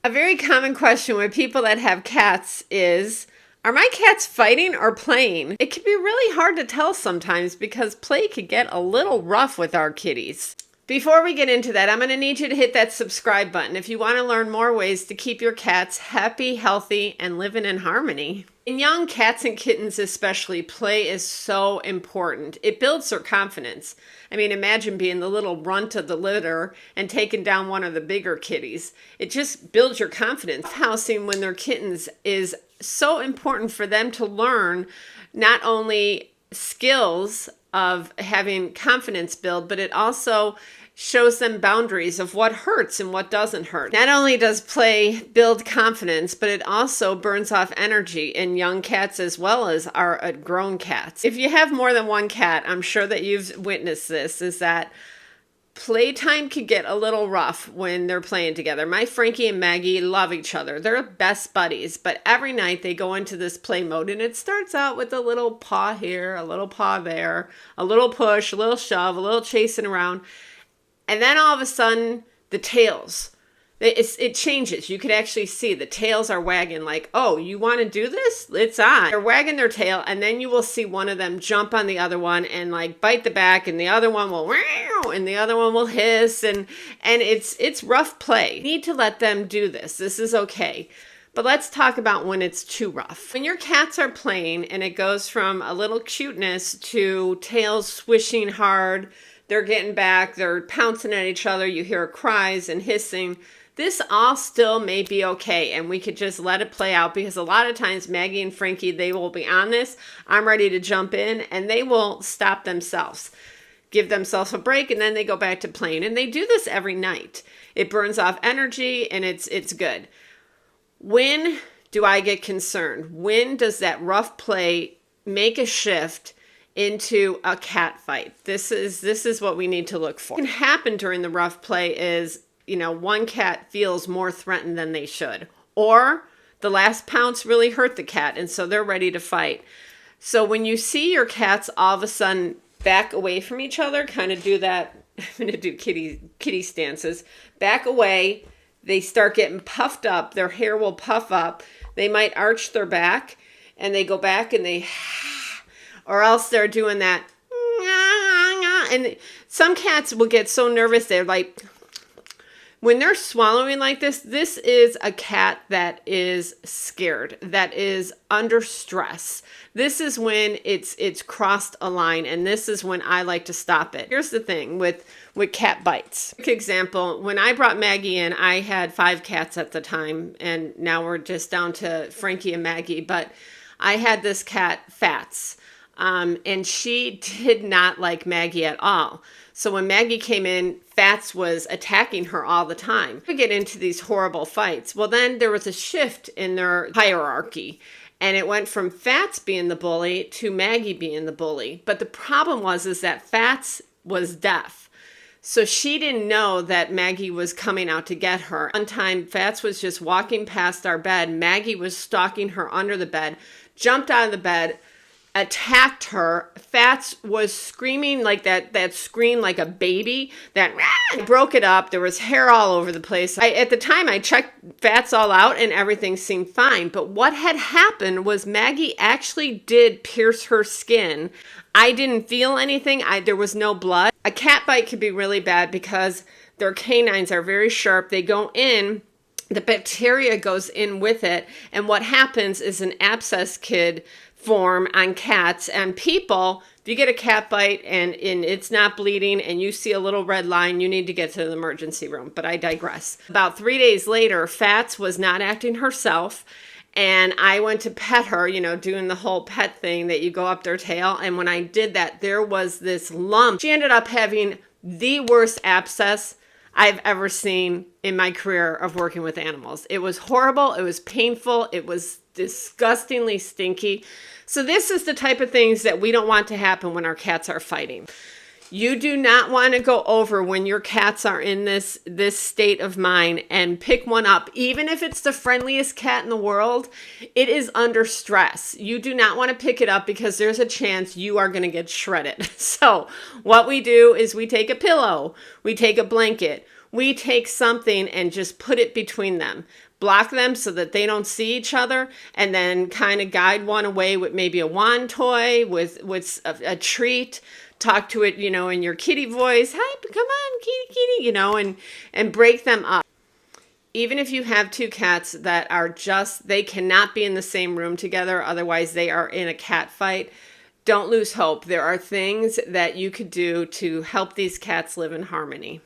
A very common question with people that have cats is, are my cats fighting or playing? It can be really hard to tell sometimes because play could get a little rough with our kitties. Before we get into that, I'm going to need you to hit that subscribe button if you want to learn more ways to keep your cats happy, healthy, and living in harmony. In young cats and kittens especially, play is so important. It builds their confidence. I mean, imagine being the little runt of the litter and taking down one of the bigger kitties. It just builds your confidence. Housing when they're kittens is so important for them to learn not only skills of having confidence build, but it also shows them boundaries of what hurts and what doesn't hurt. Not only does play build confidence, but it also burns off energy in young cats as well as our grown cats. If you have more than one cat, I'm sure that you've witnessed this, is that playtime can get a little rough when they're playing together. My Frankie and Maggie love each other. They're best buddies, but every night they go into this play mode and it starts out with a little paw here, a little paw there, a little push, a little shove, a little chasing around. And then all of a sudden, the tails, it changes. You could actually see the tails are wagging like, oh, you want to do this? It's on. They're wagging their tail, and then you will see one of them jump on the other one and like bite the back, and the other one will meow, and the other one will hiss, and it's rough play. You need to let them do this. This is okay. But let's talk about when it's too rough. When your cats are playing and it goes from a little cuteness to tails swishing hard, they're getting back, they're pouncing at each other, you hear cries and hissing. This all still may be okay, and we could just let it play out because a lot of times Maggie and Frankie, they will be on this. I'm ready to jump in, and they will stop themselves, give themselves a break, and then they go back to playing. And they do this every night. It burns off energy, and it's good. When do I get concerned? When does that rough play make a shift into a cat fight? This is what we need to look for. What can happen during the rough play is, one cat feels more threatened than they should, or the last pounce really hurt the cat, and so they're ready to fight. So when you see your cats all of a sudden back away from each other, kind of do that, I'm going to do kitty stances, back away, they start getting puffed up, their hair will puff up, they might arch their back, and they go back and they or else they're doing that. And some cats will get so nervous, they're like, when they're swallowing like this is a cat that is scared, that is under stress. This is when it's crossed a line, and this is when I like to stop it. Here's the thing with cat bites. Quick example, when I brought Maggie in, I had 5 cats at the time, and now we're just down to Frankie and Maggie, but I had this cat, Fats. And she did not like Maggie at all. So when Maggie came in, Fats was attacking her all the time. We get into these horrible fights. Well, then there was a shift in their hierarchy. And it went from Fats being the bully to Maggie being the bully. But the problem is that Fats was deaf. So she didn't know that Maggie was coming out to get her. One time, Fats was just walking past our bed. Maggie was stalking her under the bed, jumped out of the bed, attacked her. Fats was screaming like that scream like a baby, that broke it up. There was hair all over the place. At the time, I checked Fats all out and everything seemed fine. But what had happened was Maggie actually did pierce her skin. I didn't feel anything. There was no blood. A cat bite could be really bad because their canines are very sharp. They go in, the bacteria goes in with it, and what happens is an abscess could form on cats and people. If you get a cat bite and it's not bleeding and you see a little red line, you need to get to the emergency room. But I digress. About 3 days later, Fats was not acting herself, and I went to pet her, doing the whole pet thing that you go up their tail. And when I did that, there was this lump. She ended up having the worst abscess I've ever seen in my career of working with animals. It was horrible. It was painful. It was disgustingly stinky. So this is the type of things that we don't want to happen when our cats are fighting. You do not want to go over when your cats are in this state of mind and pick one up. Even if it's the friendliest cat in the world, it is under stress. You do not want to pick it up because there's a chance you are going to get shredded. So what we do is we take a pillow, we take a blanket, we take something and just put it between them. Block them so that they don't see each other, and then kind of guide one away with maybe a wand toy, with a treat. Talk to it, in your kitty voice. Hi, come on, kitty, kitty, and break them up. Even if you have two cats that are they cannot be in the same room together, otherwise they are in a cat fight, don't lose hope. There are things that you could do to help these cats live in harmony.